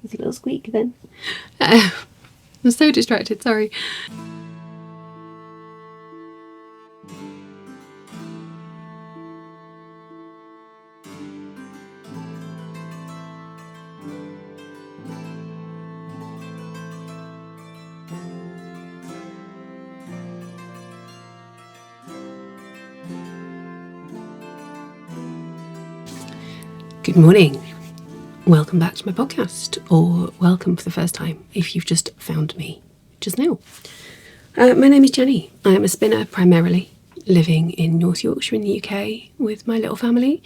There's a little squeak then. I'm so distracted, sorry. Good morning. Welcome back to my podcast, or welcome for the first time if you've just found me just now. My name is Jenny. I am a spinner primarily, living in North Yorkshire in the UK with my little family.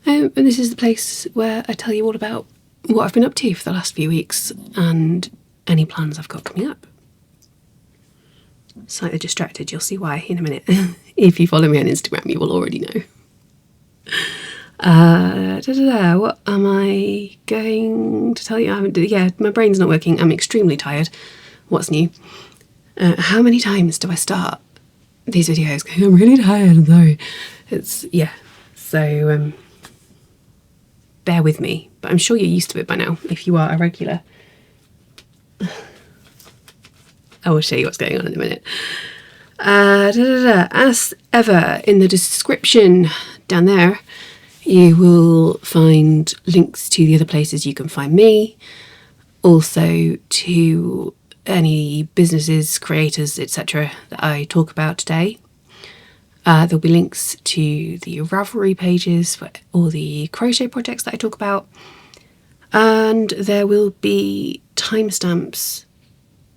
And this is the place where I tell you all about what I've been up to for the last few weeks and any plans I've got coming up. Slightly distracted, you'll see why in a minute. If you follow me on Instagram, you will already know. What am I going to tell you? Yeah, my brain's not working. I'm extremely tired. What's new? How many times do I start these videos going, I'm really tired, I'm sorry. So bear with me. But I'm sure you're used to it by now, if you are a regular. I will show you what's going on in a minute. As ever, in the description down there, you will find links to the other places you can find me, also to any businesses, creators, etc. that I talk about today. There'll be links to the Ravelry pages for all the crochet projects that I talk about, and there will be timestamps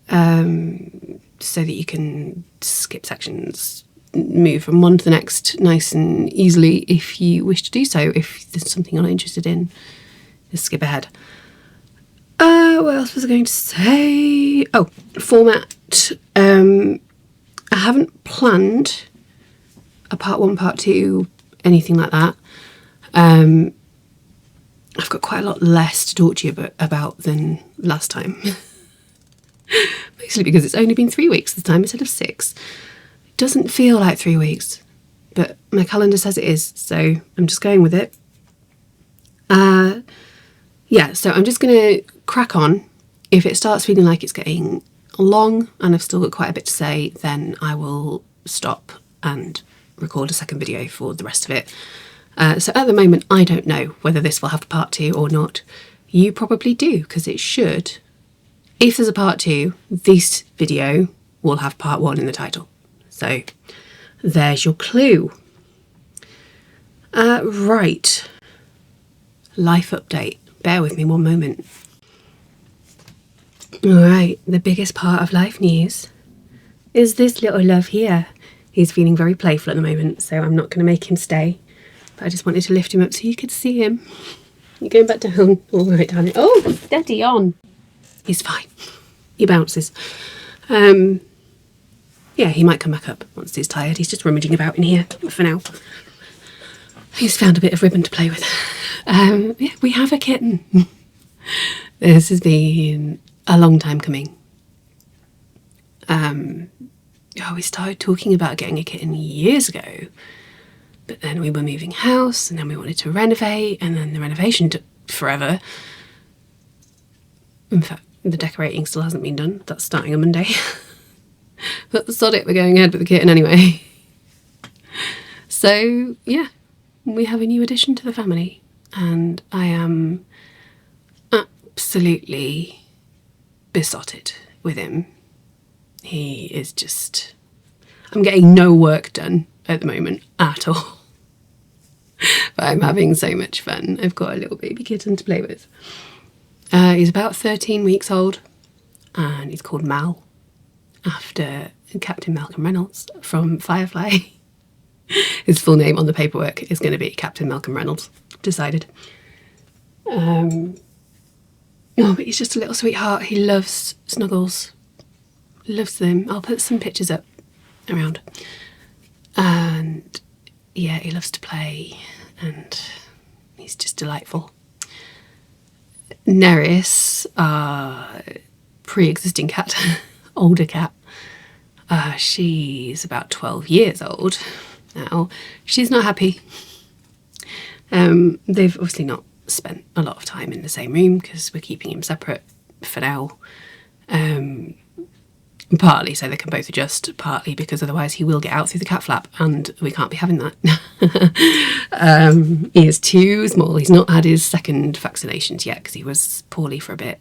so that you can skip sections, move from one to the next nice and easily if you wish to do so. If there's something you're not interested in, just skip ahead. What else was I going to say? Oh, format. I haven't planned a part 1, part 2, anything like that. I've got quite a lot less to talk to you about than last time. Mostly because it's only been 3 weeks this time instead of 6. Doesn't feel like 3 weeks, but my calendar says it is, so I'm just going with it. So I'm just going to crack on. If it starts feeling like it's getting long and I've still got quite a bit to say, then I will stop and record a second video for the rest of it. So at the moment, I don't know whether this will have a part 2 or not. You probably do, because it should. If there's a part 2, this video will have part 1 in the title. So there's your clue. Right. Life update. Bear with me one moment. Alright, the biggest part of life news is this little love here. He's feeling very playful at the moment, so I'm not going to make him stay. But I just wanted to lift him up so you could see him. You're going back down. All right, darling. Oh, steady on. He's fine. He bounces. Yeah, he might come back up once he's tired. He's just rummaging about in here for now. He's found a bit of ribbon to play with. Yeah, we have a kitten. This has been a long time coming. We started talking about getting a kitten years ago. But then we were moving house, and then we wanted to renovate, and then the renovation took forever. In fact, the decorating still hasn't been done. That's starting on Monday. But sod it, we're going ahead with the kitten anyway. So, yeah, we have a new addition to the family. And I am absolutely besotted with him. He is just... I'm getting no work done at the moment at all. But I'm having so much fun. I've got a little baby kitten to play with. He's about 13 weeks old, and he's called Mal, after Captain Malcolm Reynolds from Firefly. His full name on the paperwork is going to be Captain Malcolm Reynolds, decided. But he's just a little sweetheart. He loves snuggles, loves them. I'll put some pictures up around. And yeah, he loves to play, and he's just delightful. Neris, our pre-existing cat, older cat, she's about 12 years old now. She's not happy. They've obviously not spent a lot of time in the same room because we're keeping him separate for now. Partly so they can both adjust, partly because otherwise he will get out through the cat flap and we can't be having that. He is too small. He's not had his second vaccinations yet because he was poorly for a bit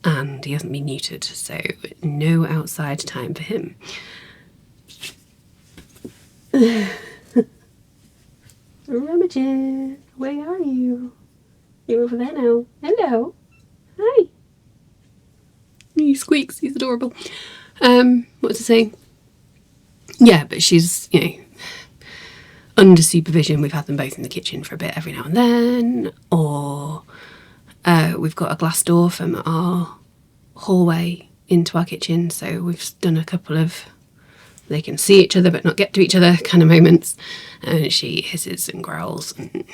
and he hasn't been neutered, so no outside time for him. Rummaging, where are you? You're over there now. Hello. Hi. He squeaks, he's adorable. What was I saying? Yeah, but she's, you know, under supervision. We've had them both in the kitchen for a bit every now and then, or we've got a glass door from our hallway into our kitchen, so we've done a couple of they can see each other but not get to each other kind of moments, and she hisses and growls and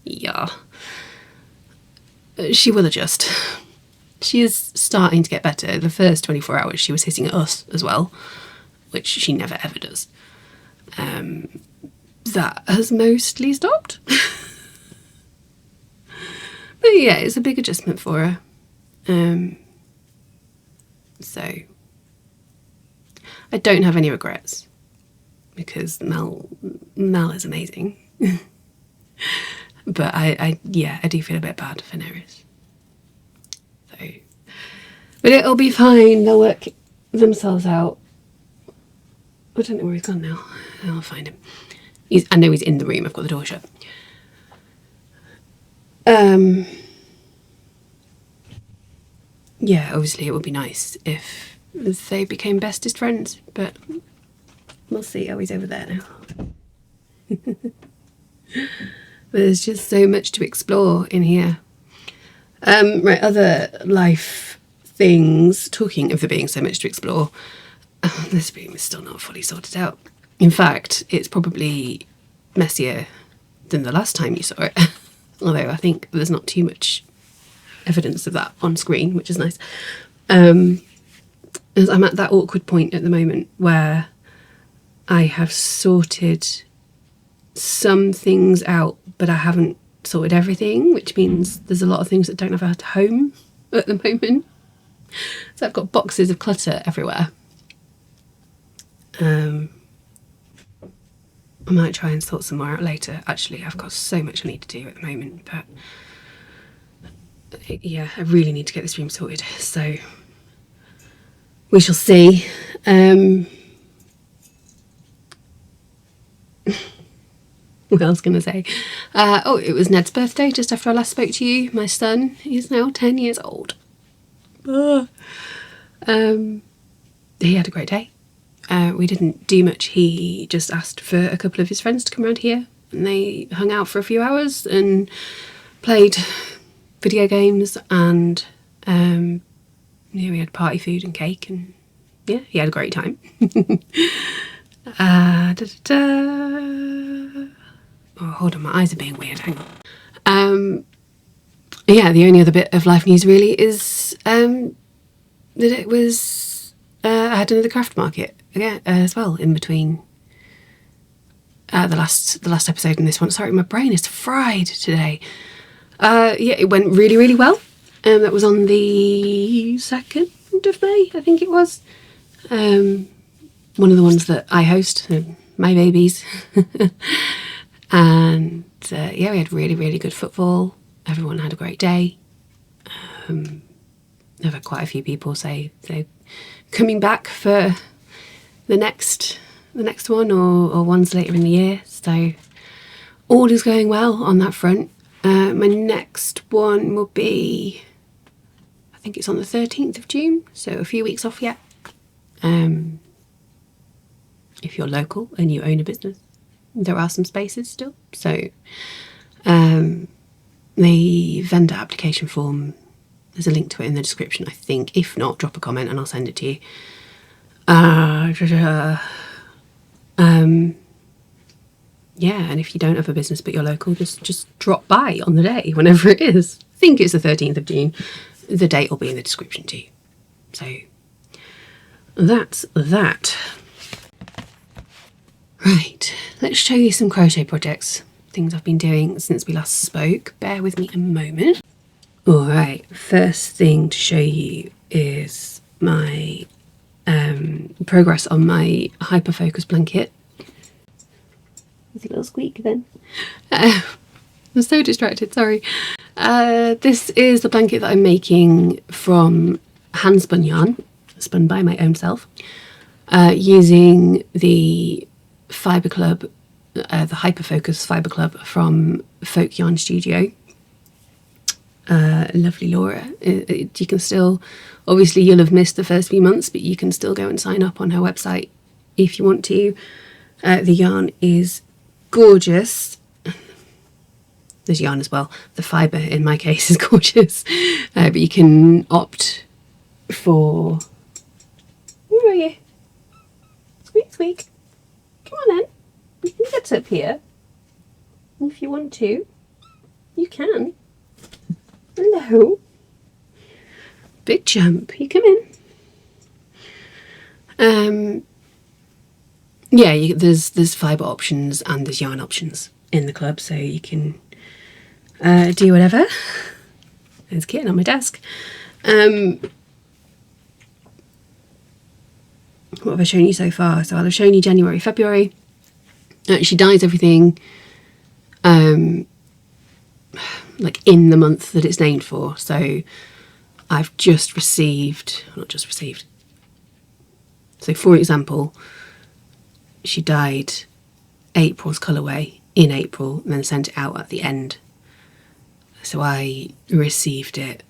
yeah, she will adjust. She is starting to get better. The first 24 hours she was hissing at us as well, which she never ever does. That has mostly stopped. But yeah, it's a big adjustment for her. So I don't have any regrets because Mel is amazing. But I do feel a bit bad for Neris. So, but it'll be fine. They'll work themselves out. I don't know where he's gone now. I'll find him. I know he's in the room. I've got the door shut. Yeah, obviously it would be nice if they became bestest friends, but we'll see. Oh, he's over there now. There's just so much to explore in here. Right, other life things. Talking of there being so much to explore, this room is still not fully sorted out. In fact, it's probably messier than the last time you saw it. Although I think there's not too much evidence of that on screen, which is nice. As I'm at that awkward point at the moment where I have sorted some things out, but I haven't sorted everything, which means there's a lot of things that don't have a home at the moment. So I've got boxes of clutter everywhere. I might try and sort some more out later. Actually, I've got so much I need to do at the moment, but yeah, I really need to get this room sorted, so we shall see. What else can I say? Oh, it was Ned's birthday just after I last spoke to you. My son is now 10 years old. He had a great day. We didn't do much. He just asked for a couple of his friends to come around here and they hung out for a few hours and played video games and we had party food and cake and yeah, he had a great time. Oh, hold on, my eyes are being weird, hang on. Yeah, the only other bit of life news really is that it was I had another craft market again as well in between the last episode and this one. Sorry, my brain is fried today. Yeah, it went really, really well. That was on the 2nd of May, I think it was. One of the ones that I host, my babies. And yeah, we had really, really good footfall. Everyone had a great day. I've had quite a few people say they're coming back for the next one or ones later in the year. So all is going well on that front. My next one will be, I think it's on the 13th of June, so a few weeks off yet. If you're local and you own a business, there are some spaces still. So the vendor application form, there's a link to it in the description, I think. If not, drop a comment and I'll send it to you. Yeah, and if you don't have a business but you're local, just drop by on the day, whenever it is. I think it's the 13th of June. The date will be in the description too. So that's that. Right, let's show you some crochet projects. things I've been doing since we last spoke. Bear with me a moment. Alright, first thing to show you is my progress on my Hyperfocus blanket. There's a little squeak then. I'm so distracted, sorry. This is the blanket that I'm making from hand spun yarn, spun by my own self, using the Fibre Club, the Hyperfocus Fibre Club from Folk Yarn Studio. Lovely Laura. You can still, obviously you'll have missed the first few months, but you can still go and sign up on her website if you want to. The yarn is gorgeous. There's yarn as well. The fibre in my case is gorgeous, but you can opt for... Where are you? Squeak, squeak. Come on then. You can get up here. If you want to, you can. Hello. Big jump. You come in. Yeah, there's fibre options and there's yarn options in the club, so you can do whatever. There's kitten on my desk. What have I shown you so far? So I'll have shown you January, February. She dyes everything like in the month that it's named for. So I've just received, not just received. So for example, she dyed April's colourway in April and then sent it out at the end. So I received it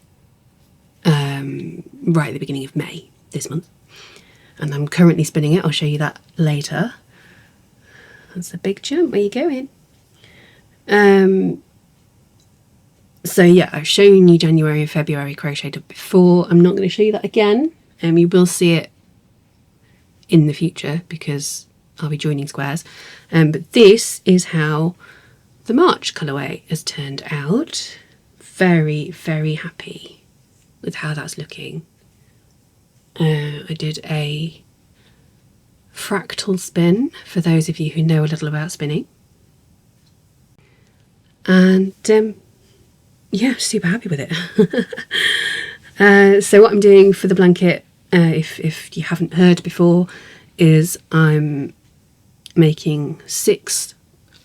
right at the beginning of May this month. And I'm currently spinning it. I'll show you that later. That's a big jump. Where are you going? So yeah, I've shown you January and February crocheted before. I'm not going to show you that again. You will see it in the future because I'll be joining squares. But this is how the March colourway has turned out. Very, very happy with how that's looking. I did a fractal spin for those of you who know a little about spinning. And yeah, super happy with it. So what I'm doing for the blanket, if you haven't heard before, is I'm making 6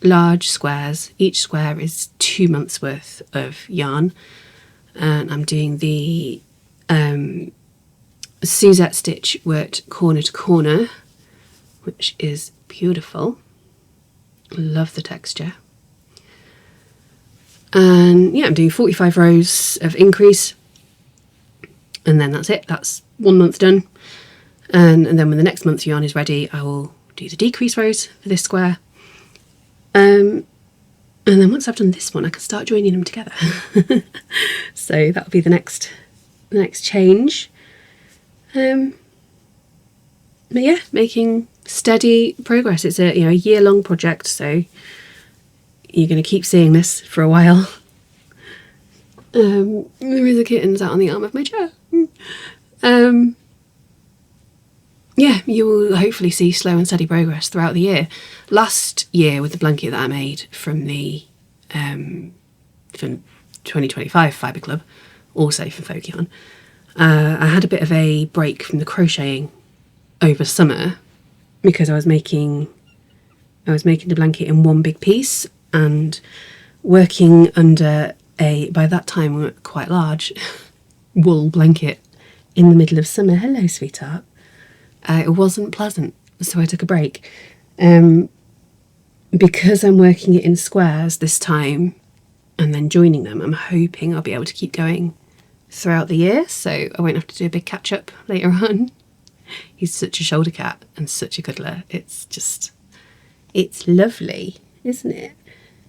large squares. Each square is 2 months worth of yarn, and I'm doing the Suzette stitch worked corner to corner, which is beautiful. Love the texture. And yeah, I'm doing 45 rows of increase, and then that's it. That's 1 month done. And then when the next month's yarn is ready, I will do the decrease rows for this square. And then once I've done this one, I can start joining them together. So that'll be the next change. But yeah, making steady progress. It's a year-long project, so you're going to keep seeing this for a while. There is a kitten sat on the arm of my chair. Yeah, you will hopefully see slow and steady progress throughout the year. Last year, with the blanket that I made from the from 2025 Fibre Club, also for Folk Yarn, I had a bit of a break from the crocheting over summer because I was making the blanket in one big piece and working under a, by that time, quite large wool blanket in the middle of summer. Hello, sweetheart. It wasn't pleasant, so I took a break. Because I'm working it in squares this time and then joining them, I'm hoping I'll be able to keep going throughout the year, so I won't have to do a big catch-up later on. He's such a shoulder cat and such a cuddler. It's lovely, isn't it?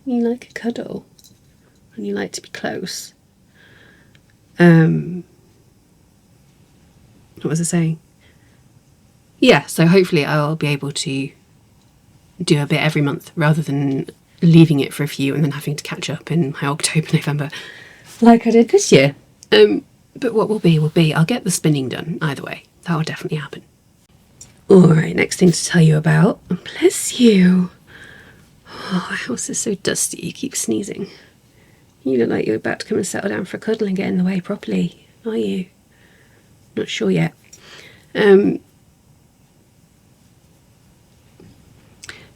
You like a cuddle and you like to be close. What was I saying? Yeah, so hopefully I'll be able to do a bit every month rather than leaving it for a few and then having to catch up in my October, November, like I did this year. But what will be. I'll get the spinning done either way. That will definitely happen. All right, next thing to tell you about. Bless you. Oh, my house is so dusty, you keep sneezing. You look like you're about to come and settle down for a cuddle and get in the way properly, are you? Not sure yet.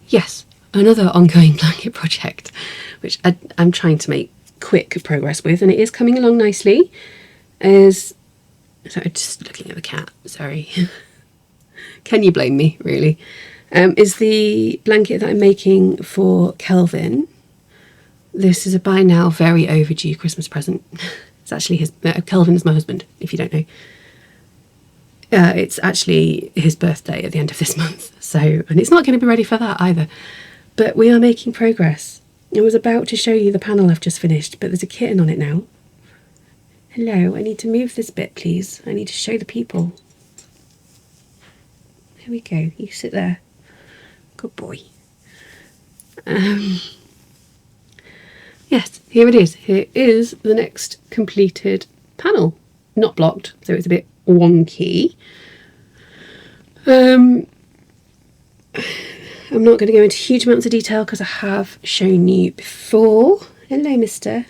Yes, another ongoing blanket project, which I'm trying to make quick progress with, and it is coming along nicely, is... Sorry, just looking at the cat, sorry. Can you blame me, really? Is the blanket that I'm making for Kelvin. This is a by now very overdue Christmas present. It's actually his... Kelvin is my husband, if you don't know. It's actually his birthday at the end of this month, so... And it's not going to be ready for that either. But we are making progress. I was about to show you the panel I've just finished, but there's a kitten on it now. Hello, I need to move this bit, please. I need to show the people. There we go, you sit there. Good boy. Yes, here it is. Here is the next completed panel. Not blocked, so it's a bit wonky. I'm not going to go into huge amounts of detail because I have shown you before. Hello, mister.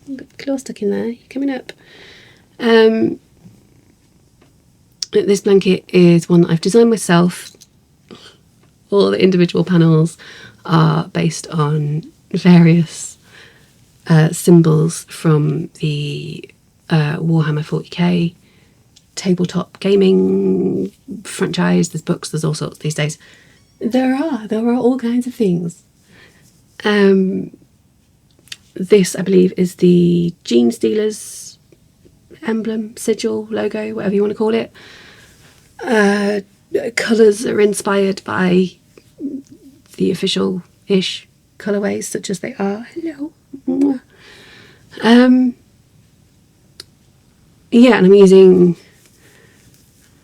You've got the claw stuck in there. You're coming up. This blanket is one that I've designed myself. All the individual panels are based on various symbols from the Warhammer 40k tabletop gaming franchise. There's books, there's all sorts these days. There are all kinds of things. This, I believe, is the Gene Stealers emblem, sigil, logo, whatever you want to call it. Colours are inspired by the official-ish colourways, such as they are. Hello. Yeah, and I'm using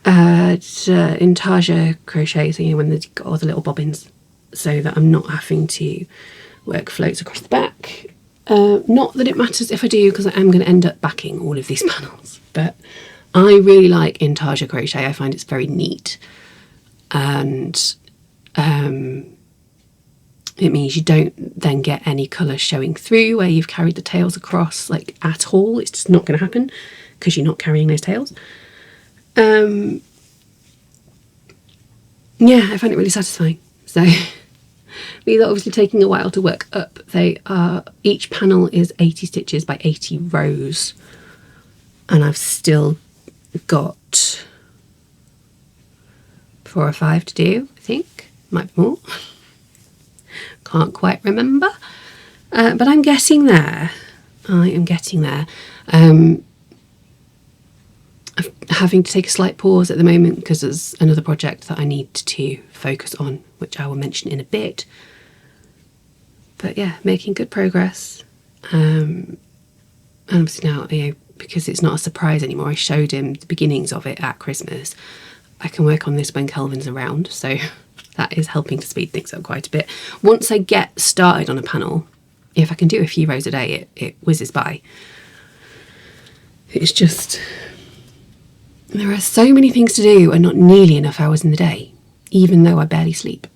intarsia crochet, so when they've got all the little bobbins, so that I'm not having to work floats across the back. Not that it matters if I do, because I am going to end up backing all of these panels, but I really like intarsia crochet. I find it's very neat, and it means you don't then get any colour showing through where you've carried the tails across, like, at all. It's just not going to happen because you're not carrying those tails. Yeah, I find it really satisfying. So these are obviously taking a while to work up. Each panel is 80 stitches by 80 rows, and I've still got 4 or 5 to do, I think. Might be more. Can't quite remember. But I'm getting there. I am getting there. I'm having to take a slight pause at the moment because there's another project that I need to focus on, which I will mention in a bit. But yeah, making good progress. And obviously now, because it's not a surprise anymore, I showed him the beginnings of it at Christmas. I can work on this when Kelvin's around, so that is helping to speed things up quite a bit. Once I get started on a panel, if I can do a few rows a day, it whizzes by. It's just... there are so many things to do and not nearly enough hours in the day, even though I barely sleep.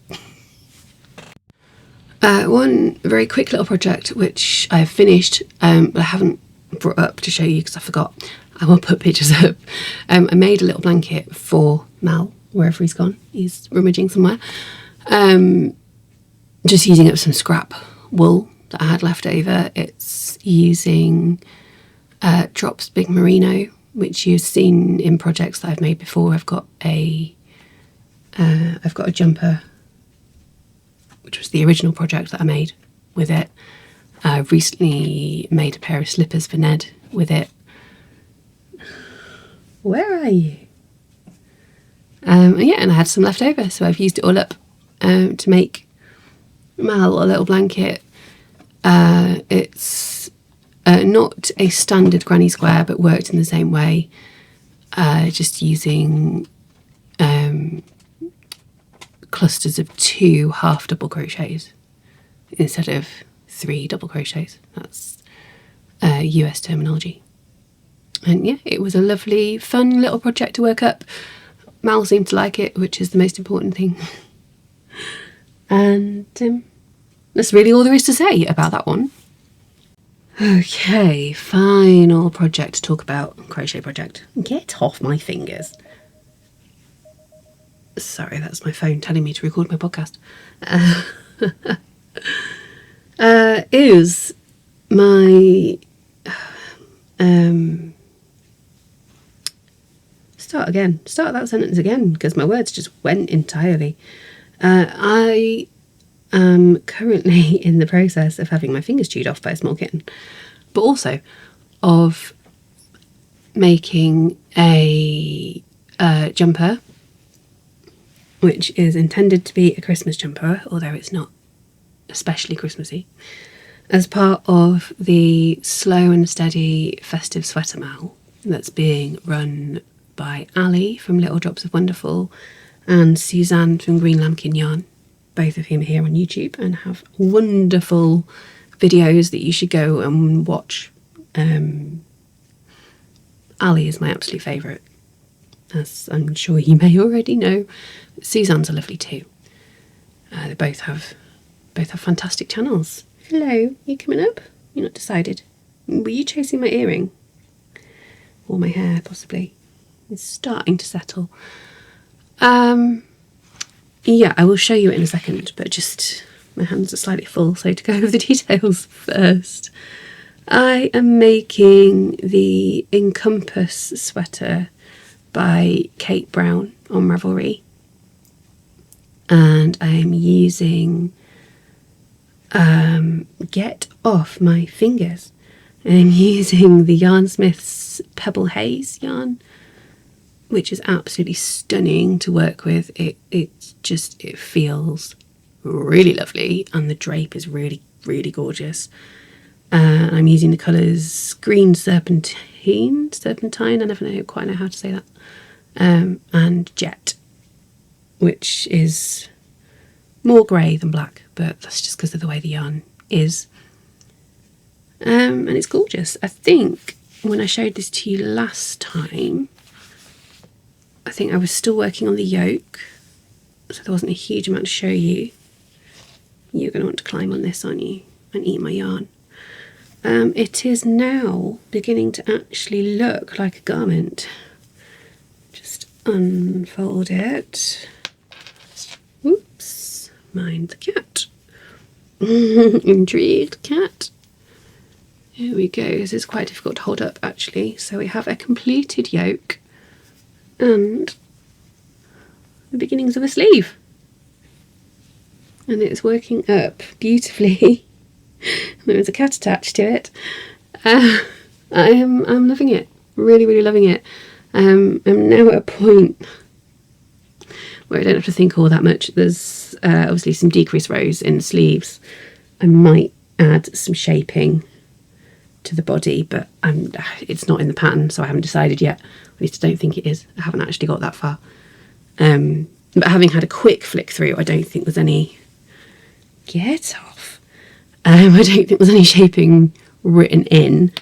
One very quick little project which I have finished, but I haven't brought up to show you because I forgot. I will put pictures up. I made a little blanket for Mal, wherever he's gone. He's rummaging somewhere. Just using up some scrap wool that I had left over. It's using Drops Big Merino, which you've seen in projects that I've made before. I've got a jumper, which was the original project that I made with it. I've recently made a pair of slippers for Ned with it. Where are you? Yeah, and I had some left over, so I've used it all up to make Mal a little blanket. It's not a standard granny square, but worked in the same way, just using clusters of 2 half double crochets instead of 3 double crochets. That's US terminology. And yeah, it was a lovely, fun little project to work up. Mal seemed to like it, which is the most important thing. And That's really all there is to say about that one. Okay, final project to talk about. Crochet project. Get off my fingers. Sorry, that's my phone telling me to record my podcast. Is my start that sentence again, because my words just went entirely. I am currently in the process of having my fingers chewed off by a small kitten, but also of making a jumper, which is intended to be a Christmas jumper, although it's not especially Christmassy, as part of the slow and steady Festive Sweater MAL that's being run by Ali from Little Drops of Wonderful and Suzanne from Green Lambkin Yarn, both of whom are here on YouTube and have wonderful videos that you should go and watch. Ali is my absolute favourite, as I'm sure you may already know. Suzanne's are lovely too. They both have fantastic channels. Hello, you coming up? You're not decided. Were you chasing my earring? Or my hair, possibly? It's starting to settle. Yeah, I will show you it in a second, but just my hands are slightly full, so to go over the details first. I am making the Encompass sweater by Kate Brown on Ravelry, and I am using get off my fingers. I'm using the Yarnsmith's Pebble Haze yarn, which is absolutely stunning to work with. It feels really lovely, and the drape is really, really gorgeous. I'm using the colours Green Serpentine, I never quite know how to say that, and Jet, which is more grey than black, but that's just because of the way the yarn is. And it's gorgeous. I think when I showed this to you last time, I think I was still working on the yoke, so there wasn't a huge amount to show you. You're going to want to climb on this, aren't you, and eat my yarn. It is now beginning to actually look like a garment. Just unfold it. Oops, mind the cat. Intrigued cat. Here we go. This is quite difficult to hold up, actually. So we have a completed yoke and the beginnings of a sleeve. And it's working up beautifully. There is a cat attached to it. I'm loving it. Really, really loving it. I'm now at a point where I don't have to think all that much. There's obviously some decrease rows in the sleeves. I might add some shaping to the body, but it's not in the pattern, so I haven't decided yet. At least I don't think it is. I haven't actually got that far. But having had a quick flick through, I don't think there's any... Get off. I don't think there's any shaping written in.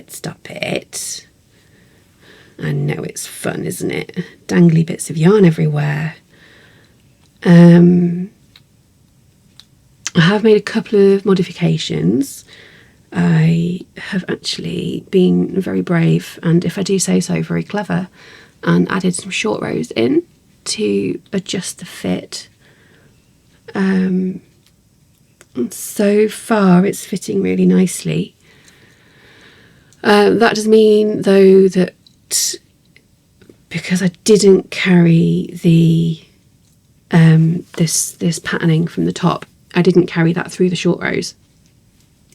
Stop it. I know it's fun, isn't it? Dangly bits of yarn everywhere. I have made a couple of modifications. I have actually been very brave, and if I do say so, very clever, and added some short rows in to adjust the fit. So far it's fitting really nicely. That does mean, though, that because I didn't carry the this patterning from the top, I didn't carry that through the short rows,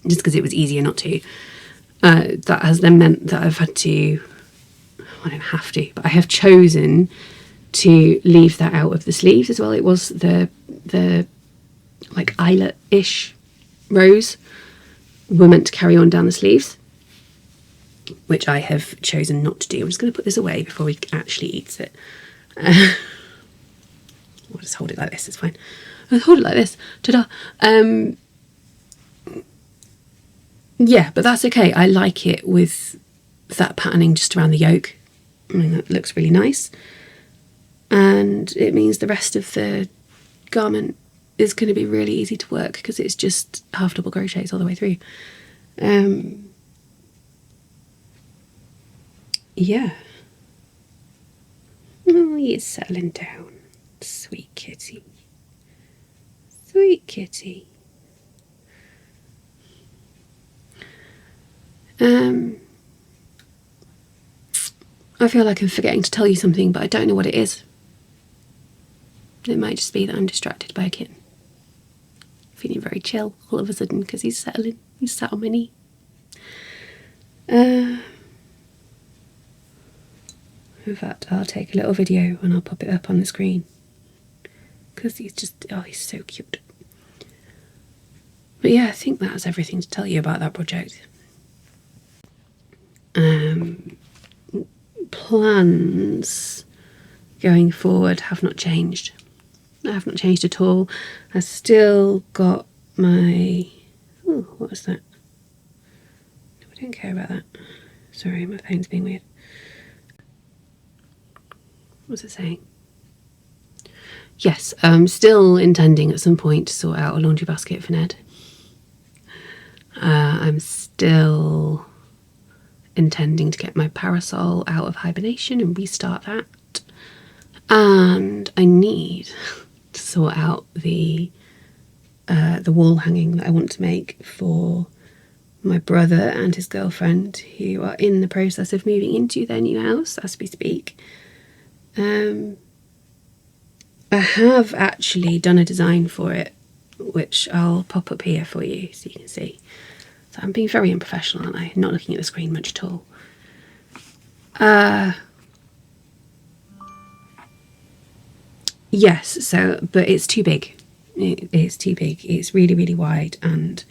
just because it was easier not to. That has then meant that I've had to, I don't have to, but I have chosen to leave that out of the sleeves as well. It was the like eyelet-ish rows were meant to carry on down the sleeves, which I have chosen not to do. I'm just going to put this away before he actually eats it. I'll just hold it like this, it's fine. I'll hold it like this. Ta-da! Yeah, but that's okay. I like it with that patterning just around the yoke. I mean, that looks really nice. And it means the rest of the garment is going to be really easy to work because it's just half double crochets all the way through. Yeah. Oh, you're settling down. Sweet kitty. Sweet kitty. I feel like I'm forgetting to tell you something, but I don't know what it is. It might just be that I'm distracted by a kitten. Feeling very chill all of a sudden because he's settling. He's sat on my knee. In fact, I'll take a little video and I'll pop it up on the screen because he's just, oh, he's so cute. But yeah, I think that's everything to tell you about that project. Plans going forward have not changed. I have not changed at all. I've still got my... Oh, what was that? I don't care about that. Sorry, my phone's being weird. What's it saying? Yes, I'm still intending at some point to sort out a laundry basket for Ned. I'm still intending to get my parasol out of hibernation and restart that. And I need to sort out the wall hanging that I want to make for my brother and his girlfriend, who are in the process of moving into their new house as we speak. I have actually done a design for it, which I'll pop up here for you so you can see. So I'm being very unprofessional, aren't I? Not looking at the screen much at all. Yes, so, but it's too big. It's too big. It's really, really wide, and,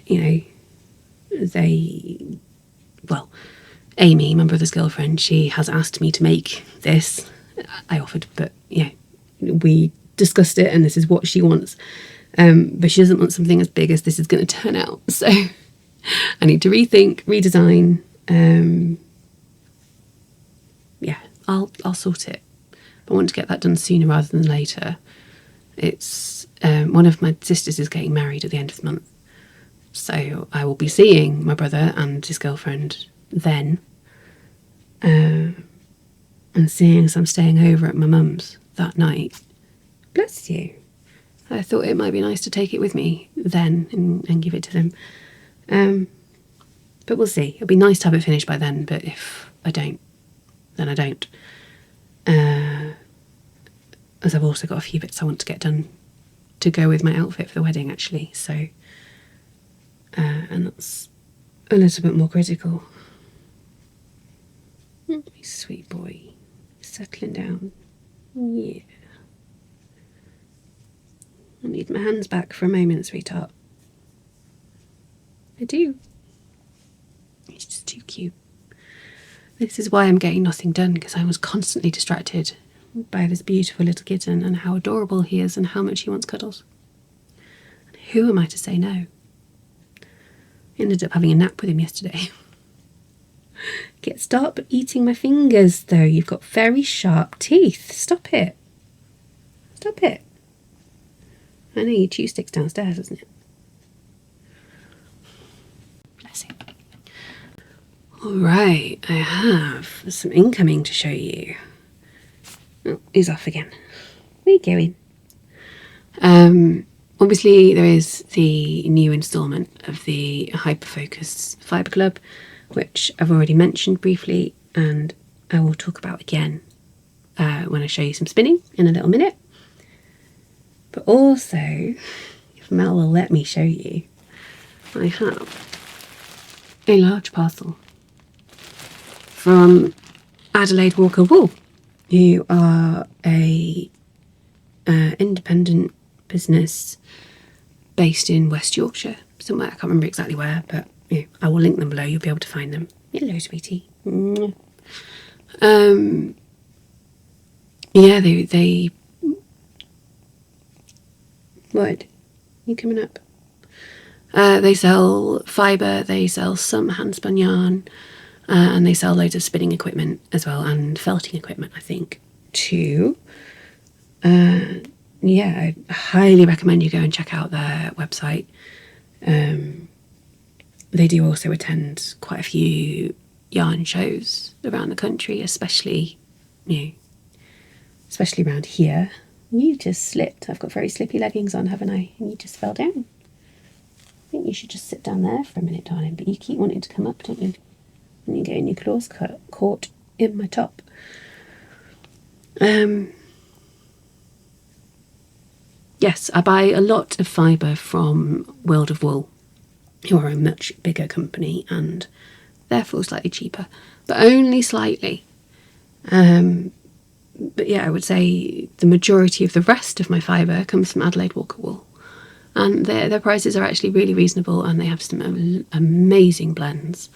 you know, well, Amy, my brother's girlfriend, she has asked me to make this. I offered, but yeah, we discussed it and this is what she wants. But she doesn't want something as big as this is going to turn out. So I need to rethink, redesign. Yeah, I'll sort it. But I want to get that done sooner rather than later. It's one of my sisters is getting married at the end of the month. So I will be seeing my brother and his girlfriend then. And seeing as I'm staying over at my mum's that night. Bless you. I thought it might be nice to take it with me then and give it to them. But we'll see. It'll be nice to have it finished by then, but if I don't, then I don't. As I've also got a few bits I want to get done to go with my outfit for the wedding, actually. So, and that's a little bit more critical. Sweet boy. Settling down. Yeah. I need my hands back for a moment, sweetheart. I do. He's just too cute. This is why I'm getting nothing done, because I was constantly distracted by this beautiful little kitten and how adorable he is and how much he wants cuddles. And who am I to say no? Ended up having a nap with him yesterday. Stop eating my fingers, though. You've got very sharp teeth. Stop it. Stop it. I know you chew sticks downstairs, isn't it? Bless him. Alright, I have some incoming to show you. Oh, he's off again. Where are you going? Obviously, there is the new instalment of the Hyperfocus Fibre Club, which I've already mentioned briefly, and I will talk about again when I show you some spinning in a little minute. But also, if Mel will let me show you, I have a large parcel from Adelaide Walker Wool, who are a independent business based in West Yorkshire, somewhere. I can't remember exactly where, but yeah, I will link them below. You'll be able to find them. Hello, sweetie. Yeah, they. What? You coming up? They sell fibre. They sell some handspun yarn, and they sell loads of spinning equipment as well, and felting equipment, I think, too. yeah, I highly recommend you go and check out their website. They do also attend quite a few yarn shows around the country, especially around here. You just slipped. I've got very slippy leggings on, haven't I? And you just fell down. I think you should just sit down there for a minute, darling, but you keep wanting to come up, don't you? And you're getting your claws caught in my top. Yes, I buy a lot of fibre from World of Wool, who are a much bigger company and therefore slightly cheaper, but only slightly. But yeah, I would say the majority of the rest of my fibre comes from Adelaide Walker Wool. And their prices are actually really reasonable, and they have some amazing blends.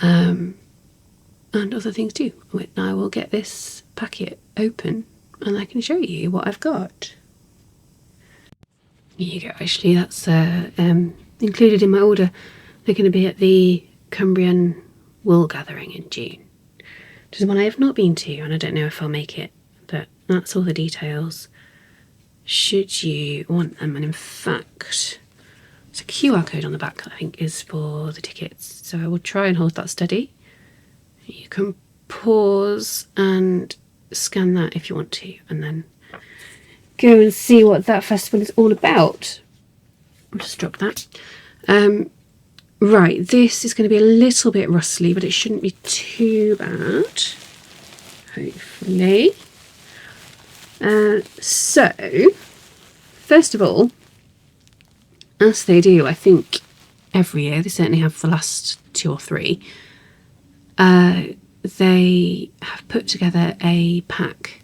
And other things too. I will get this packet open and I can show you what I've got. Here you go, actually, that's included in my order. They're going to be at the Cumbrian Wool Gathering in June, which is one I have not been to, and I don't know if I'll make it, but that's all the details should you want them. And in fact, there's a QR code on the back that I think is for the tickets, so I will try and hold that steady. You can pause and scan that if you want to, and then go and see what that festival is all about. I'll just drop that. Right, this is going to be a little bit rustly, but it shouldn't be too bad, hopefully. So, first of all, as they do, I think, every year, they certainly have for the last 2 or 3, they have put together a pack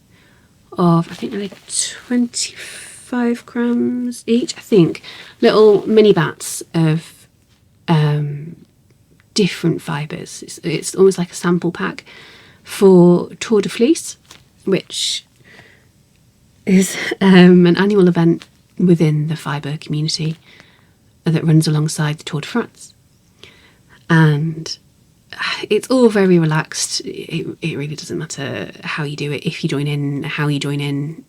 of, I think they're 25 grams each, I think, little mini bats of different fibres. It's almost like a sample pack for Tour de Fleece, which is an annual event within the fibre community that runs alongside the Tour de France. And it's all very relaxed. It really doesn't matter how you do it, if you join in, how you join in,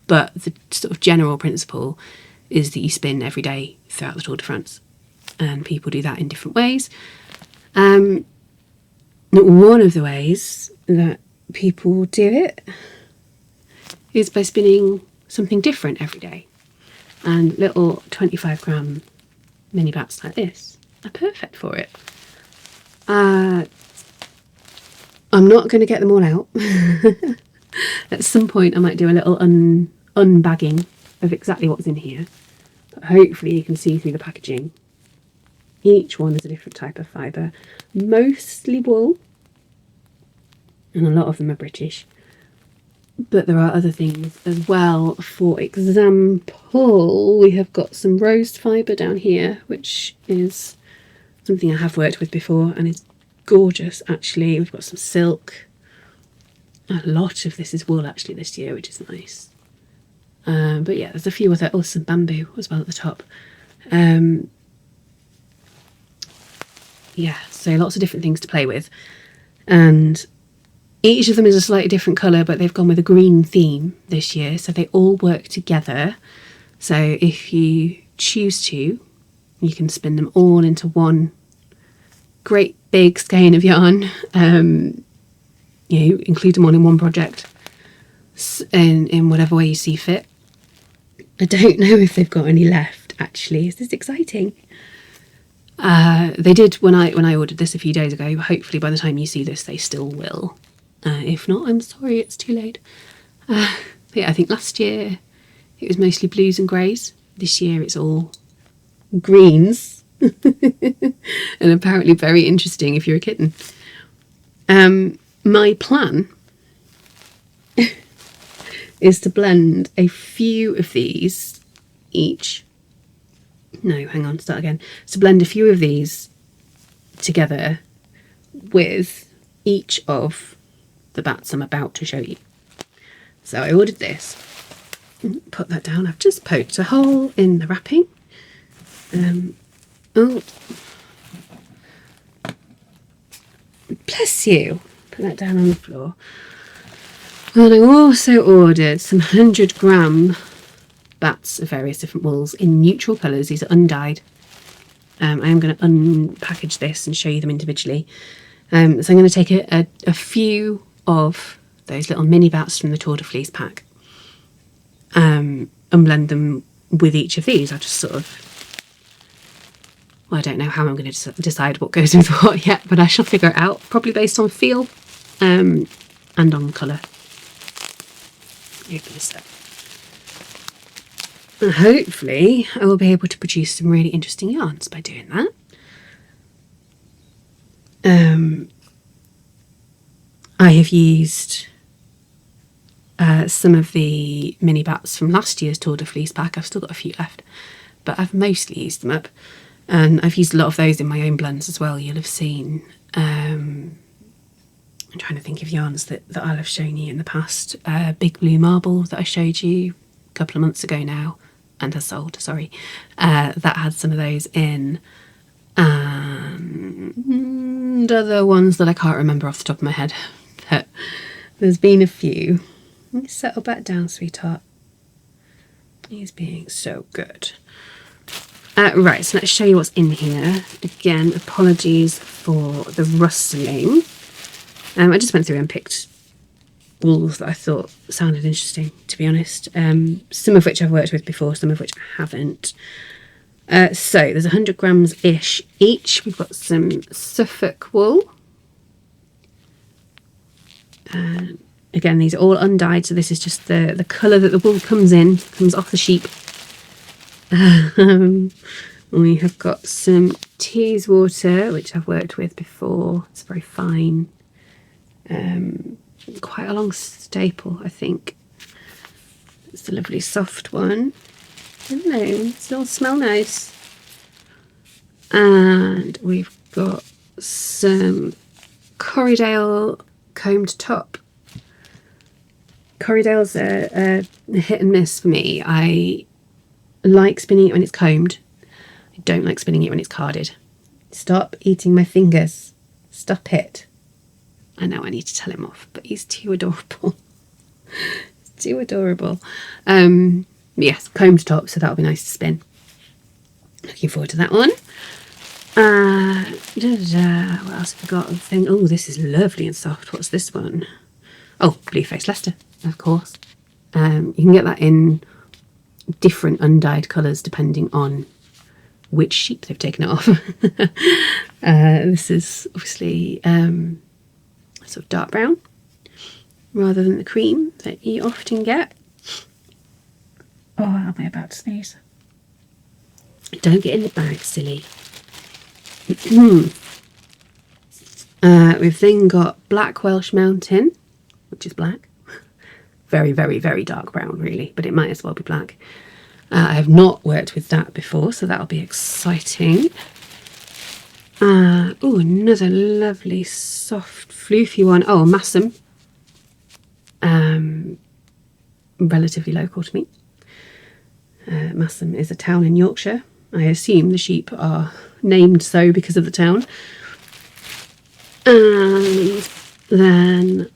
but the sort of general principle is that you spin every day throughout the Tour de France, and people do that in different ways. One of the ways that people do it is by spinning something different every day, and little 25 gram mini bats like this are perfect for it. I'm not going to get them all out. At some point I might do a little unbagging of exactly what's in here, but hopefully you can see through the packaging. Each one is a different type of fibre, mostly wool, and a lot of them are British, but there are other things as well. For example, we have got some rose fibre down here, which is something I have worked with before and is gorgeous actually. We've got some silk. A lot of this is wool actually this year, which is nice. But yeah, there's a few other, some bamboo as well at the top. Yeah, so lots of different things to play with, and each of them is a slightly different colour, but they've gone with a green theme this year, so they all work together. So if you choose to, you can spin them all into one great big skein of yarn. Include them all in one project in whatever way you see fit. I don't know if they've got any left actually. Is this exciting? They did when I ordered this a few days ago. Hopefully by the time you see this they still will. If not, I'm sorry, it's too late. But yeah, I think last year it was mostly blues and greys. This year it's all greens. And apparently very interesting if you're a kitten. My plan is to blend a few of these each. No, hang on, start again. So blend a few of these together with each of the bats I'm about to show you. So I ordered this. Put that down. I've just poked a hole in the wrapping. Oh, bless you. Put that down on the floor. And I also ordered some 100-gram bats of various different wools in neutral colours. These are undyed. I am going to unpackage this and show you them individually. So I'm going to take a few of those little mini bats from the Tour de Fleece pack and blend them with each of these. I just sort of, well, I don't know how I'm going to decide what goes with what yet, but I shall figure it out, probably based on feel and on colour. Open this up. And hopefully I will be able to produce some really interesting yarns by doing that. I have used some of the mini bats from last year's Tour de Fleece pack. I've still got a few left, but I've mostly used them up. And I've used a lot of those in my own blends as well. You'll have seen, I'm trying to think of yarns that I'll have shown you in the past. Big Blue Marble that I showed you a couple of months ago now, and has sold, sorry. That had some of those in. And other ones that I can't remember off the top of my head. But there's been a few. Let me settle back down, sweetheart. He's being so good. Right, so let's show you what's in here. Again, apologies for the rustling. I just went through and picked wools that I thought sounded interesting, to be honest. Some of which I've worked with before, some of which I haven't. So there's 100 grams-ish each. We've got some Suffolk wool. Again, these are all undyed, so this is just the colour that the wool comes off the sheep. We have got some Teeswater, which I've worked with before. It's very fine. Quite a long staple, I think. It's a lovely soft one. Hello, it all smell nice. And we've got some Corriedale combed top. Corriedale's a hit and miss for me. I like spinning it when it's combed. I don't like spinning it when it's carded. Stop eating my fingers. Stop it. I know I need to tell him off, but he's too adorable. He's too adorable. Yes, combed top, so that'll be nice to spin. Looking forward to that one. What else have I got? Oh, this is lovely and soft. What's this one? Oh, Blueface Leicester, of course. You can get that in different undyed colours depending on which sheep they've taken it off. This is obviously sort of dark brown rather than the cream that you often get. Oh, am I about to sneeze? Don't get in the bag, silly. We've then got Black Welsh Mountain, which is black. Very, very, very dark brown, really, but it might as well be black. I have not worked with that before, so that'll be exciting. Oh, another lovely, soft, floofy one. Oh, Massam. Relatively local to me. Massam is a town in Yorkshire. I assume the sheep are named so because of the town. And then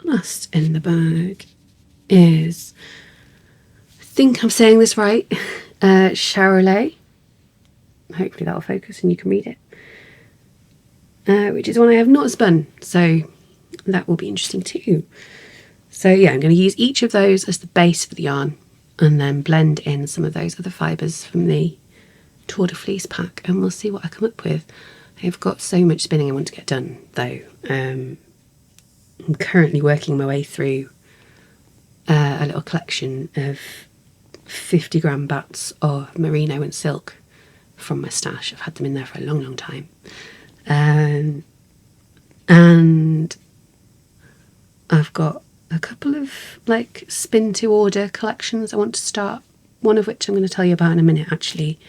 last in the bag is, I think I'm saying this right, Charolais. Hopefully that'll focus and you can read it. Which is one I have not spun, so that will be interesting too. So yeah, I'm going to use each of those as the base for the yarn and then blend in some of those other fibres from the Tour de Fleece pack, and we'll see what I come up with. I've got so much spinning I want to get done though. I'm currently working my way through a little collection of 50-gram bats of merino and silk from my stash. I've had them in there for a long, long time. And I've got a couple of like spin to order collections I want to start, one of which I'm going to tell you about in a minute actually.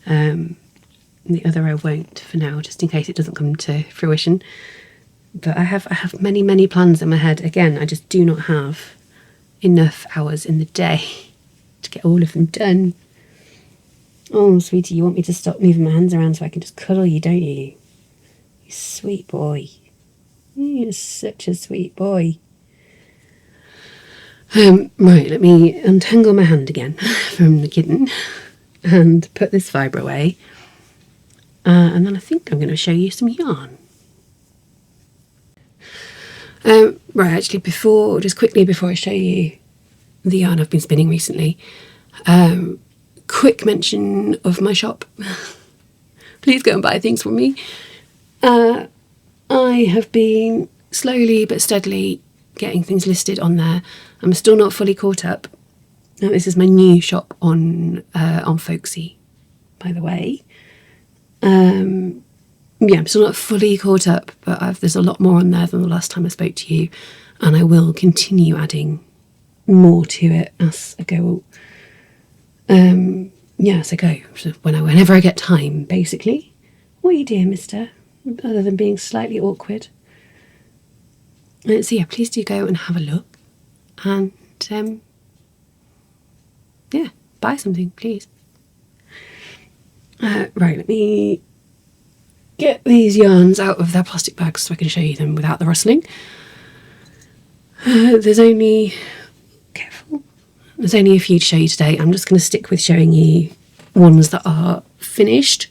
The other I won't for now, just in case it doesn't come to fruition. But I have many, many plans in my head. Again, I just do not have enough hours in the day to get all of them done. Oh, sweetie, you want me to stop moving my hands around so I can just cuddle you, don't you? You sweet boy. You're such a sweet boy. Right, let me untangle my hand again from the kitten and put this fibre away. And then I think I'm going to show you some yarn. Right, actually, just quickly before I show you the yarn I've been spinning recently, quick mention of my shop. Please go and buy things from me. I have been slowly but steadily getting things listed on there. I'm still not fully caught up. Now, this is my new shop on Folksy, by the way. Yeah, I'm still not fully caught up, but there's a lot more on there than the last time I spoke to you, and I will continue adding more to it as I go. As I go, so whenever I get time, basically. What are you doing, mister? Other than being slightly awkward. So yeah, please do go and have a look, and yeah, buy something, please. Right, let me get these yarns out of their plastic bags so I can show you them without the rustling. There's only a few to show you today. I'm just going to stick with showing you ones that are finished.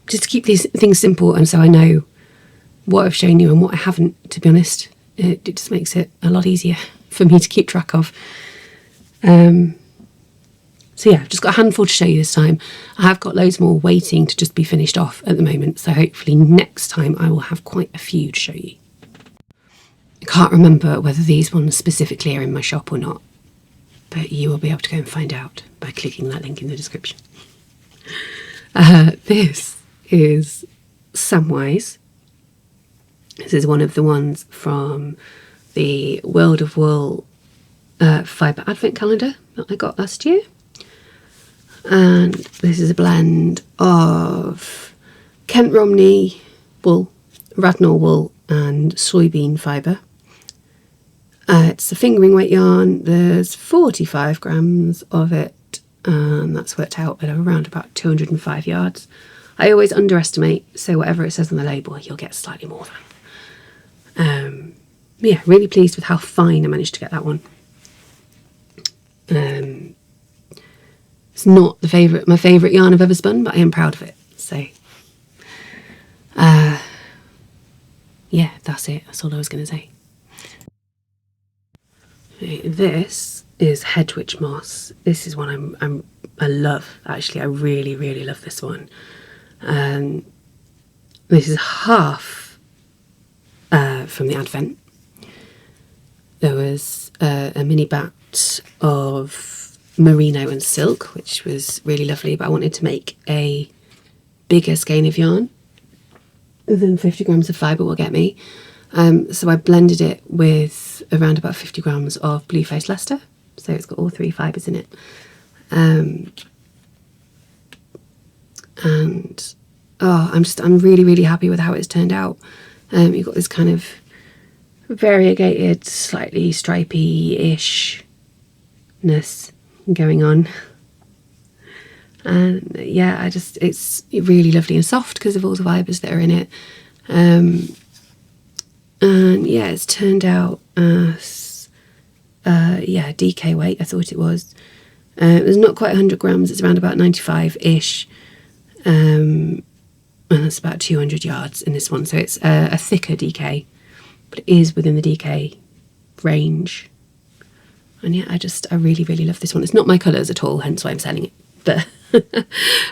Just to keep these things simple, and so I know what I've shown you and what I haven't, to be honest. It just makes it a lot easier for me to keep track of. So yeah, I've just got a handful to show you this time. I have got loads more waiting to just be finished off at the moment, so hopefully next time I will have quite a few to show you. I can't remember whether these ones specifically are in my shop or not, but you will be able to go and find out by clicking that link in the description. This is Samwise. This is one of the ones from the World of Wool fibre advent calendar that I got last year. And this is a blend of Kent Romney wool, Radnor wool and soybean fibre. It's a fingering weight yarn. There's 45 grams of it, and that's worked out at around about 205 yards. I always underestimate, so whatever it says on the label, you'll get slightly more than. Yeah, really pleased with how fine I managed to get that one. It's not my favourite yarn I've ever spun, but I am proud of it. So, yeah, that's it. That's all I was going to say. This is Hedwich Moss. This is one I love. Actually, I really, really love this one. This is half from the Advent. There was a mini bat of merino and silk, which was really lovely, but I wanted to make a bigger skein of yarn than 50 grams of fibre will get me. So I blended it with around about 50 grams of Blue Face Leicester, so it's got all three fibres in it. And I'm really, really happy with how it's turned out. You've got this kind of variegated, slightly stripy-ishness going on, and yeah, it's really lovely and soft because of all the fibres that are in it. And yeah, it's turned out as DK weight. I thought it was. It was not quite 100 grams. It's around about 95-ish, and it's about 200 yards in this one. So it's a thicker DK, but it is within the DK range. And yeah, I really, really love this one. It's not my colours at all, hence why I'm selling it. But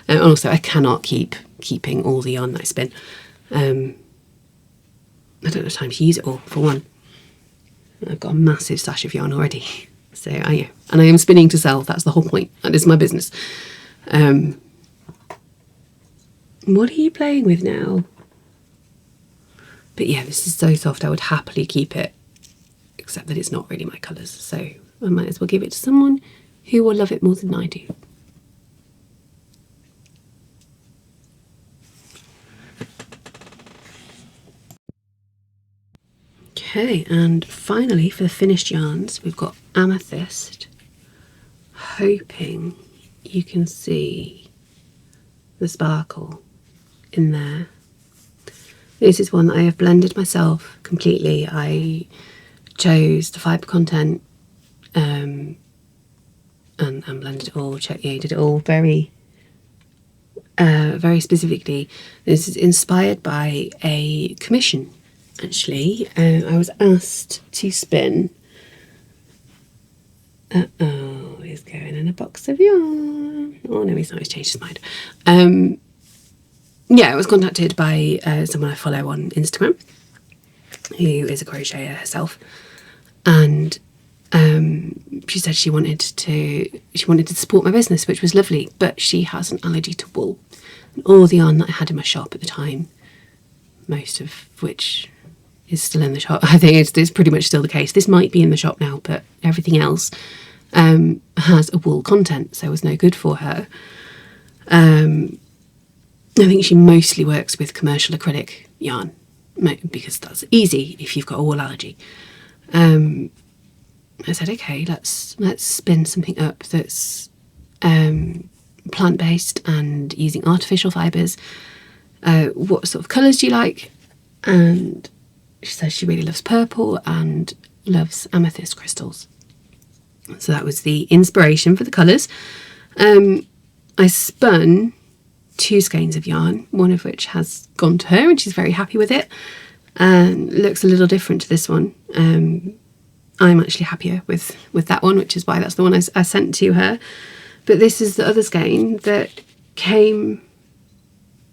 and also, I cannot keeping all the yarn that I spin. I don't have time to use it all, for one. I've got a massive stash of yarn already. So, yeah. And I am spinning to sell. That's the whole point. That is my business. What are you playing with now? But yeah, this is so soft. I would happily keep it, except that it's not really my colours. So I might as well give it to someone who will love it more than I do. Okay, and finally for the finished yarns, we've got Amethyst. Hoping you can see the sparkle in there. This is one that I have blended myself completely. I chose the fibre content and blended it all, did it all very specifically. This is inspired by a commission, actually. I was asked to spin. He's going in a box of yarn. Oh no, he's not. He's changed his mind. I was contacted by someone I follow on Instagram, who is a crocheter herself, and she said she wanted to support my business, which was lovely, but she has an allergy to wool. And all the yarn that I had in my shop at the time, most of which is still in the shop, I think it's pretty much still the case. This might be in the shop now, but everything else has a wool content, so it was no good for her. I think she mostly works with commercial acrylic yarn because that's easy if you've got a wool allergy. I said, okay, let's spin something up that's plant-based and using artificial fibres. What sort of colours do you like? And she says she really loves purple and loves amethyst crystals. So that was the inspiration for the colours. I spun 2 skeins of yarn, one of which has gone to her and she's very happy with it, and looks a little different to this one. I'm actually happier with that one, which is why that's the one I sent to her. But this is the other skein that came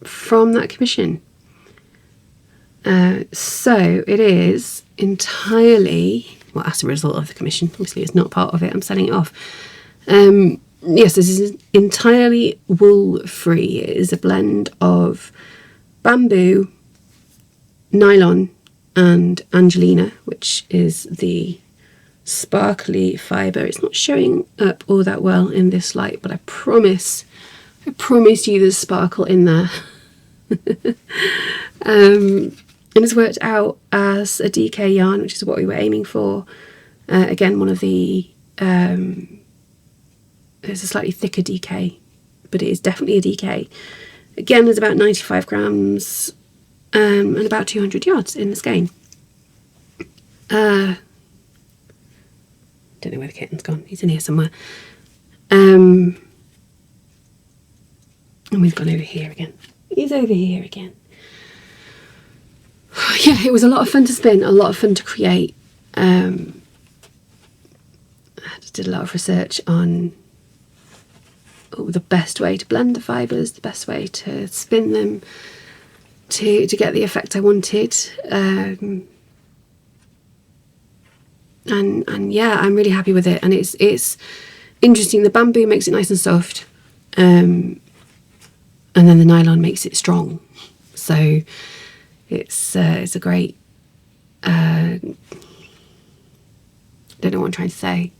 from that commission. So it is entirely, well, as a result of the commission, obviously it's not part of it, I'm selling it off. Yes, this is entirely wool free. It is a blend of bamboo, nylon and Angelina, which is the sparkly fibre. It's not showing up all that well in this light, but I promise you there's sparkle in there. And it's worked out as a DK yarn, which is what we were aiming for. Again, one of the it's a slightly thicker DK, but it is definitely a DK. Again, there's about 95 grams and about 200 yards in the skein. Don't know where the kitten's gone. He's in here somewhere. And we've gone over here again. He's over here again. Yeah, it was a lot of fun to spin, a lot of fun to create. I just did a lot of research on the best way to blend the fibres, the best way to spin them to get the effect I wanted. And yeah, I'm really happy with it. And it's interesting. The bamboo makes it nice and soft, and then the nylon makes it strong. So it's a great. Don't know what I'm trying to say.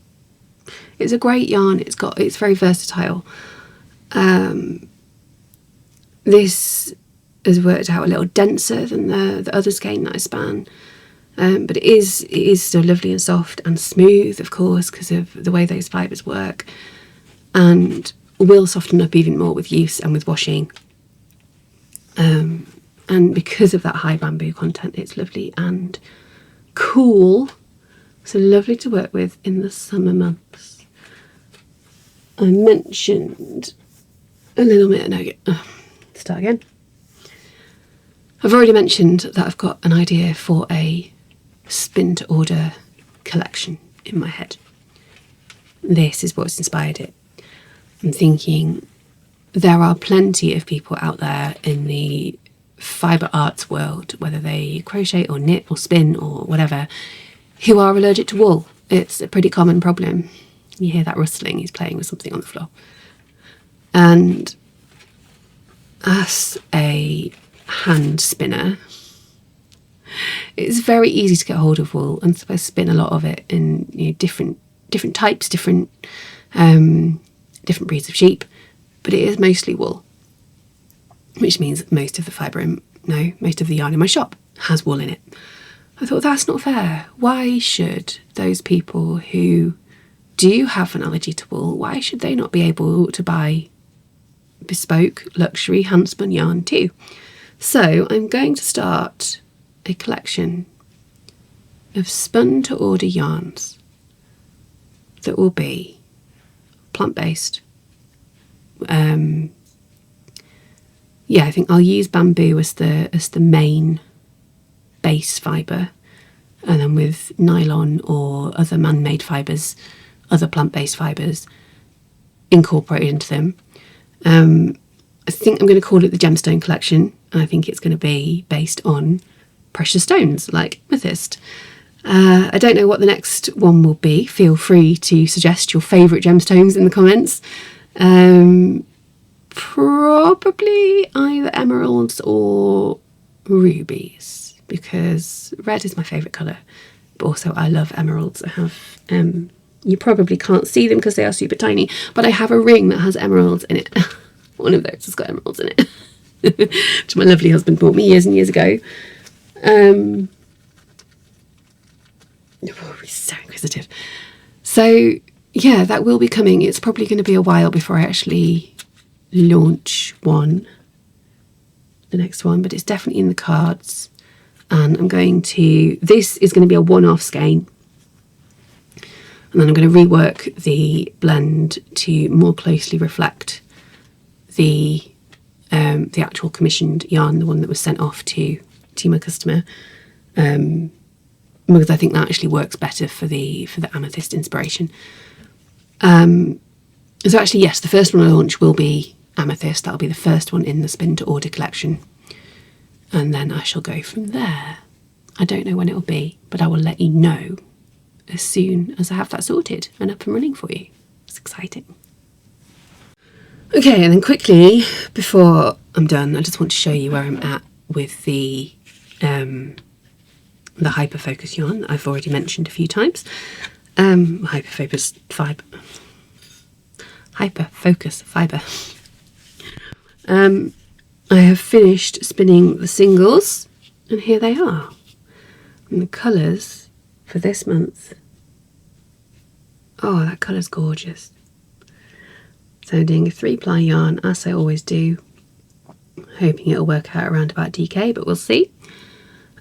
It's a great yarn. It's very versatile. This has worked out a little denser than the other skein that I span, but it is still lovely and soft and smooth, of course, because of the way those fibres work, and will soften up even more with use and with washing. And because of that high bamboo content, it's lovely and cool. So lovely to work with in the summer months. I mentioned a little bit, start again. I've already mentioned that I've got an idea for a spin to order collection in my head. This is what's inspired it. I'm thinking there are plenty of people out there in the fibre arts world, whether they crochet or knit or spin or whatever, who are allergic to wool. It's a pretty common problem. You hear that rustling, he's playing with something on the floor. And as a hand spinner, it's very easy to get hold of wool, and so I spin a lot of it in different types, different breeds of sheep, but it is mostly wool, which means most of the yarn in my shop has wool in it. I thought, that's not fair. Why should those people who do have an allergy to wool, why should they not be able to buy bespoke luxury handspun yarn too? So I'm going to start a collection of spun to order yarns that will be plant-based. Yeah, I think I'll use bamboo as the main base fibre, and then with nylon or other man-made fibres, other plant-based fibres incorporated into them. I think I'm going to call it the Gemstone Collection, and I think it's going to be based on precious stones like amethyst. I don't know what the next one will be. Feel free to suggest your favourite gemstones in the comments. Probably either emeralds or rubies, because red is my favourite colour, but also I love emeralds. I have, you probably can't see them because they are super tiny, but I have a ring that has emeralds in it. One of those has got emeralds in it, which my lovely husband bought me years and years ago. Oh, he's so inquisitive. So yeah, that will be coming. It's probably going to be a while before I actually launch the next one, but it's definitely in the cards. And this is going to be a one-off skein, and then I'm going to rework the blend to more closely reflect the actual commissioned yarn, the one that was sent off to my customer, because I think that actually works better for the amethyst inspiration. So actually, yes, the first one I launch will be amethyst. That'll be the first one in the spin to order collection, and then I shall go from there. I don't know when it'll be, but I will let you know as soon as I have that sorted and up and running for you. It's exciting. Okay, and then quickly before I'm done, I just want to show you where I'm at with the Hyperfocus yarn that I've already mentioned a few times. Hyperfocus fibre. I have finished spinning the singles, and here they are. And the colours for this month. Oh, that colour's gorgeous. So I'm doing a 3-ply yarn, as I always do, hoping it'll work out around about DK, but we'll see.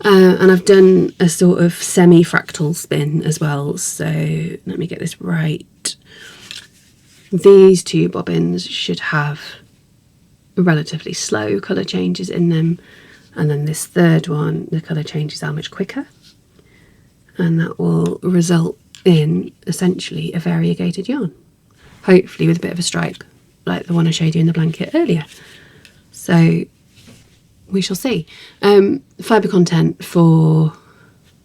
And I've done a sort of semi-fractal spin as well, so let me get this right. These 2 bobbins should have relatively slow colour changes in them, and then this third one, the colour changes are much quicker, and that will result in essentially a variegated yarn, hopefully with a bit of a stripe like the one I showed you in the blanket earlier. So we shall see. Fibre content for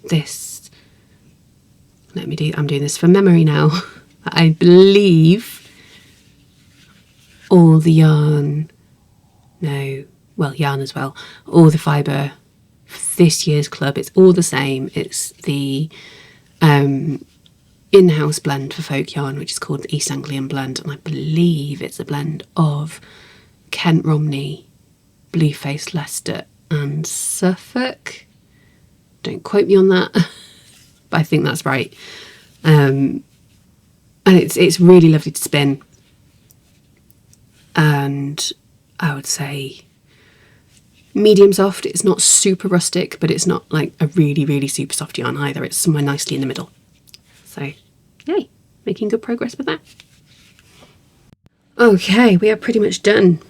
this, I'm doing this from memory now. I believe all the yarn, yarn as well, all the fibre for this year's club, it's all the same. It's the in-house blend for folk yarn, which is called the East Anglian blend, and I believe it's a blend of Kent Romney, Blueface Leicester and Suffolk. Don't quote me on that, but I think that's right. And it's really lovely to spin, and I would say medium soft. It's not super rustic, but it's not like a really, really super soft yarn either. It's somewhere nicely in the middle. So, yay, making good progress with that. Okay, we are pretty much done.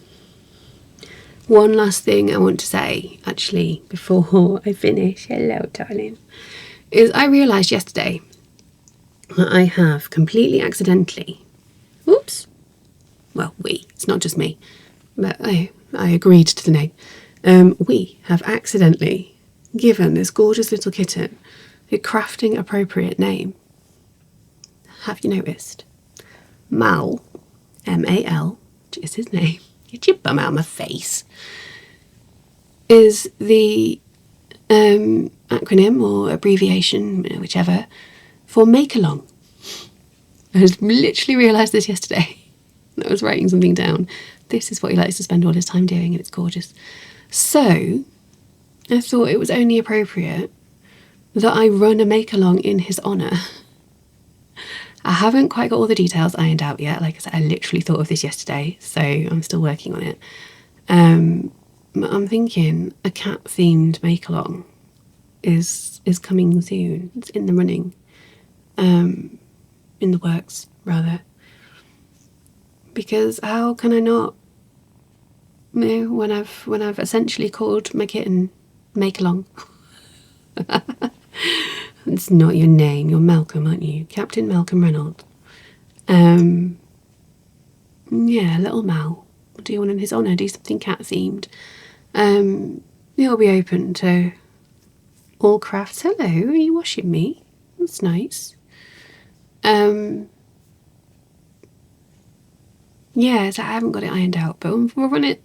One last thing I want to say, actually, before I finish, hello darling, is I realised yesterday that I have completely accidentally, it's not just me, but I agreed to the name. We have accidentally given this gorgeous little kitten a crafting appropriate name. Have you noticed? Mal, M-A-L, which is his name, get your bum out of my face, is the acronym or abbreviation, whichever, for make along. I just literally realised this yesterday. I was writing something down. This is what he likes to spend all his time doing, and it's gorgeous. So I thought it was only appropriate that I run a make along in his honour. I haven't quite got all the details ironed out yet. Like I said, I literally thought of this yesterday, so I'm still working on it. I'm thinking a cat themed make along is coming soon. It's in the running, in the works rather. Because how can I not? You know, when I've essentially called my kitten make along. It's not your name. You're Malcolm, aren't you? Captain Malcolm Reynolds. Yeah, little Mal. What do you want in his honour? Do something cat themed. You'll be open to all crafts. Hello, are you washing me? That's nice. Yeah, so I haven't got it ironed out, but we'll run it.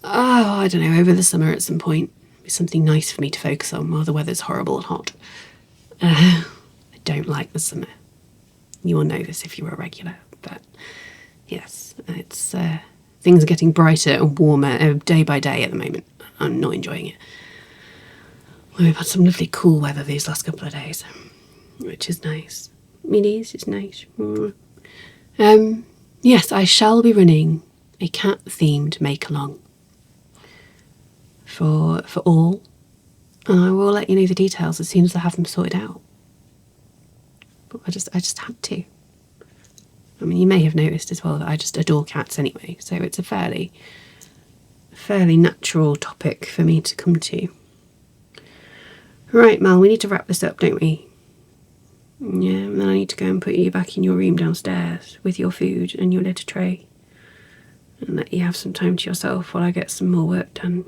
Oh, I don't know, over the summer at some point. It's something nice for me to focus on while the weather's horrible and hot. I don't like the summer. You will know this if you were a regular, but yes, it's things are getting brighter and warmer day by day at the moment. I'm not enjoying it. We've had some lovely cool weather these last couple of days, which is nice. It is, it's nice. Yes, I shall be running a cat-themed make-along for all, and I will let you know the details as soon as I have them sorted out. But I just had to. I mean, you may have noticed as well that I just adore cats anyway, so it's a fairly natural topic for me to come to. Right, Mal, we need to wrap this up, don't we? Yeah, and then I need to go and put you back in your room downstairs with your food and your litter tray, and let you have some time to yourself while I get some more work done.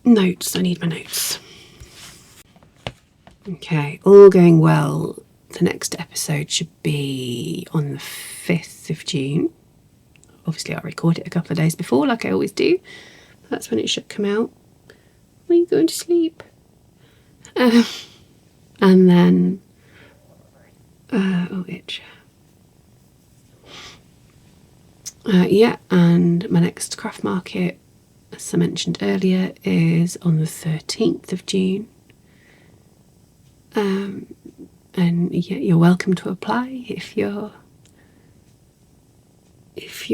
Notes. I need my notes. Okay, all going well. The next episode should be on the 5th of June. Obviously, I'll record it a couple of days before, like I always do. That's when it should come out. Are you going to sleep? And then... itch. Yeah, and my next craft market, as I mentioned earlier, is on the 13th of June. And yeah, you're welcome to apply if you're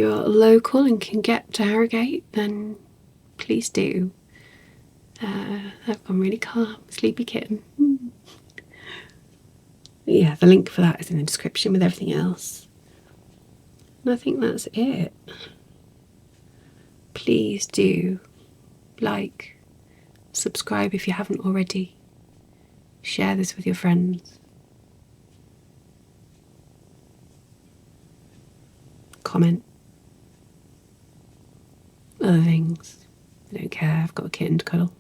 local and can get to Harrogate, then please do. I've gone really calm, sleepy kitten. Yeah, the link for that is in the description with everything else. And I think that's it. Please do like, subscribe if you haven't already. Share this with your friends. Comment. Other things. I don't care, I've got a kitten to cuddle.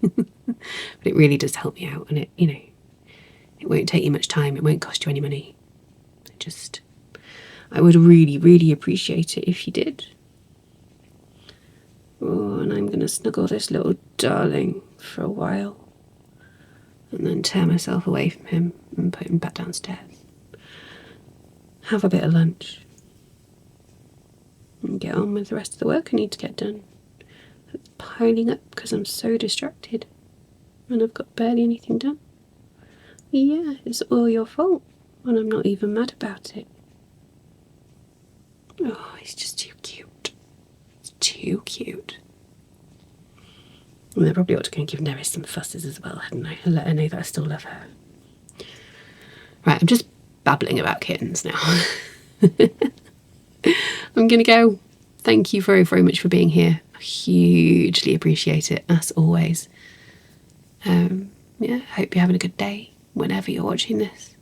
But it really does help me out, and it, you know, it won't take you much time, it won't cost you any money. I would really, really appreciate it if you did. Oh, and I'm going to snuggle this little darling for a while, and then tear myself away from him and put him back downstairs. Have a bit of lunch. And get on with the rest of the work I need to get done. It's piling up because I'm so distracted. And I've got barely anything done. Yeah, it's all your fault. And I'm not even mad about it. Oh, he's just too cute. It's too cute. And I probably ought to go and give Neris some fusses as well, hadn't I? And let her know that I still love her. Right, I'm just babbling about kittens now. I'm going to go. Thank you very, very much for being here. I hugely appreciate it, as always. Yeah, hope you're having a good day whenever you're watching this.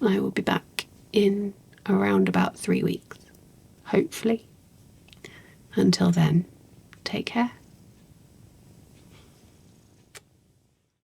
I will be back in around about 3 weeks, hopefully. Until then, take care.